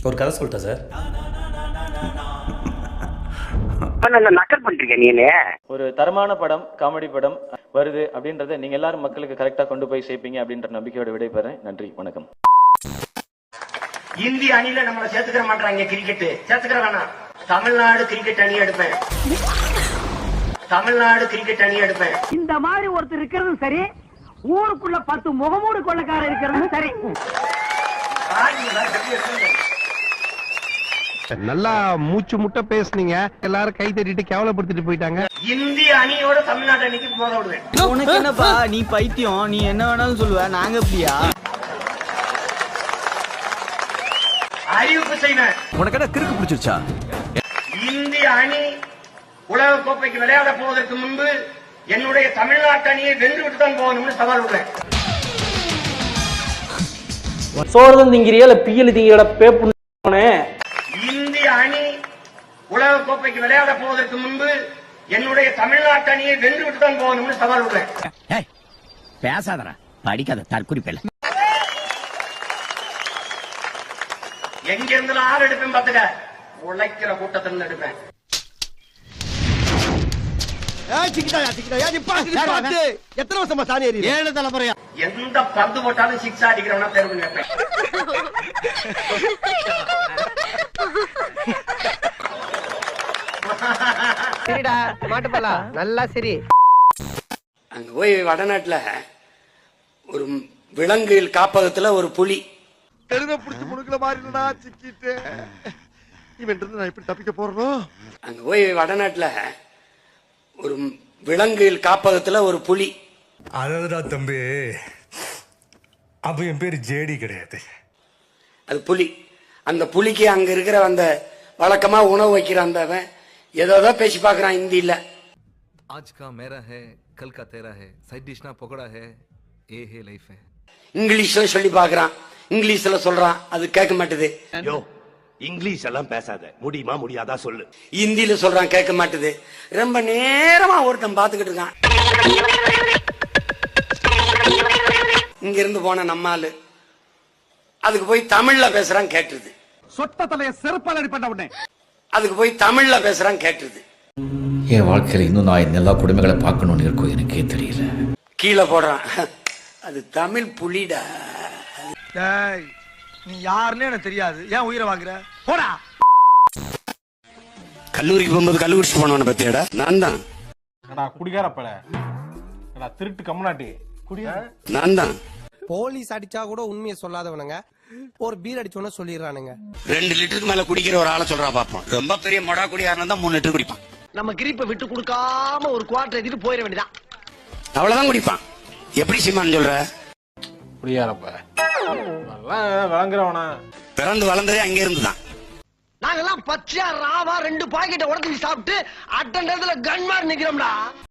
ஒரு கதை சொல்லிட்டேன் சார். நக்கல் பண்றீங்க நீங்களே. ஒரு தரமான படம், காமெடி படம் வருது அப்படின்றத நீங்க எல்லாரும் மக்களுக்கு கரெக்டா கொண்டு போய் சேர்ப்பீங்க அப்படின்ற நம்பிக்கையோட விடைபெறேன். நன்றி, வணக்கம். இந்திய அணியில நம்மளை சேர்த்துக்கிற மாட்டாங்க. கிரிக்கெட் சேர்த்துக்கிற வேணாம். தமிழ்நாடு கிரிக்கெட் அணி எடுப்பேன். தமிழ்நாடு கிரிக்கெட் அணி எடுப்பேன். இந்த மாதிரி ஒருத்தர் இருக்கிறதும் சரி, ஊருக்குள்ள 10 முகமூடு கொள்ளக்காரர் இருக்கிறதும் சரி. நல்லா மூச்சு முட்டை பேசுனீங்க, எல்லாரும் கை தட்டிட்டு கேவலப்படுத்திட்டு போயிட்டாங்க. இந்திய அணியோட தமிழ்நாடு அணிக்கு போத விடுவேன். உனக்கு என்னப்பா, நீ பைத்தியம், நீ என்ன வேணாலும் சொல்லுவ, நாங்க எப்படியா? அறிவிப்பு செய்வேன். உனக்கு என்ன கிறுக்கு பிடிச்சிருச்சா? இந்திய அணி உலக கோப்பைக்கு விளையாட போவதற்கு முன்பு என்னுடைய தமிழ்நாட்டு அணியை வென்றுவிட்டு தான் போகணும்னு சவால் விடுவேன். சோறுதான் திங்கிறியா இல்ல பியல் திங்கிற பேப்பு? இந்திய அணி உலக கோப்பைக்கு விளையாட போவதற்கு முன்பு என்னுடைய தமிழ்நாட்டு அணியை வென்றுவிட்டு தான் போகணும்னு சவால் விடுவேன். பேசாதடா, படிக்காத தற்குறிப்பேல. எங்க இருந்து ஆள் எடுப்பேன் பாத்துக்க. உழைக்கிற கூட்டத்தில் எடுப்பேன். எத்தனை வருஷமா சாணி ஏறி? 7 தலைமுறையா. எந்த பந்து போட்டாலும் சிக்ஸ் அடிக்கிறவனா தேர்வு கேட்பேன். சரிடா, மாட்டுப்பலா நல்லா சரி. அங்க போய் வடநாட்டுல ஒரு விலங்குகள் காப்பகத்துல ஒரு புலி எழுத புடிச்சு முடுக்கல மாறிடா, சிக்கிட்டு இவன் இருந்து நான் எப்படி தப்பிக்க போறோம்? அங்க போய் வடநாட்டுல ஒரு விலங்குகள் காப்பகத்துல ஒரு புலி. அழகுடா தம்பி, அப்ப என் பேரு ஜேடி கிடையாது, அது புலி. அந்த புலிக்கு அங்க இருக்கிற அந்த வழக்கமா உணவு வைக்கிற அந்த ஏதோ பேசி பாக்குறான் ஹிந்தியில. आज का मेरा है, कल का तेरा है, साइड डिश ना पकड़ा है, ये है लाइफ है. இங்கிலீஷ்ல சொல்லி பாக்குறான், இங்கிலீஷ்ல சொல்றான், அது கேட்க மாட்டுது. இங்கிலீஷ் எல்லாம் பேசாத, முடியுமா முடியாதா சொல்லு. ஹிந்தியில சொல்றான், கேட்க மாட்டுது. ரொம்ப நேரமா ஒருத்தன் பாத்துக்கிட்டு இருக்கான். இங்க இருந்து போன நம்மாலு அதுக்கு போய் தமிழ்ல பேசுறான், கேட்டுருது. சொட்ட தலைய செருப்பால் அடிப்பட்ட உடனே அதுக்கு போய் தமிழ்ல பேசுறான், கேட்டுருது. என் வாழ்க்கையில் இன்னும் நான் எல்லா குடும்பங்களை பார்க்கணும்னு இருக்கோ எனக்கே தெரியல. கீழே போடுறான், அது தமிழ் புலிடா. நீ யாருன்னு எனக்கு தெரியாது, ஏன் உயிரை வாங்குற? போடா. கல்லூரிக்கு போகும்போது கல்லு குடிச்சு போனவன பத்தியாடா? நான் தான். குடிகாரப்பட திருட்டு கம்முனாட்டி நான் தான். போலீஸ் அடிச்சா கூட உண்மையை சொல்லாதவனுங்க ஒரு பீர் அடிச்சோன்னு சொல்லிடுறானுங்க. 2 லிட்டருக்கு மேல குடிக்கிற ஒரு ஆளை சொல்றா பாப்போம். ரொம்ப பெரிய மொடா குடியாரனா தான் 3 லிட்டர் குடிப்பான். நம்ம கிரிப்பை விட்டு கொடுக்காம ஒரு குவார்டர் எடுத்துட்டு போயிட வேண்டியதான். அவ்வளவுதான் குடிப்பான். எப்படி சீமான் சொல்ற? குடிகாரப்ப வழங்குறவனா பிறந்து வளர்ந்ததே அங்க இருந்துதான். நாங்கெல்லாம் பச்சையா ராவா 2 பாக்கெட்டை உடச்சி சாப்பிட்டு அட்ட நேரத்துல கன்மார் நிக்கிறோம்டா.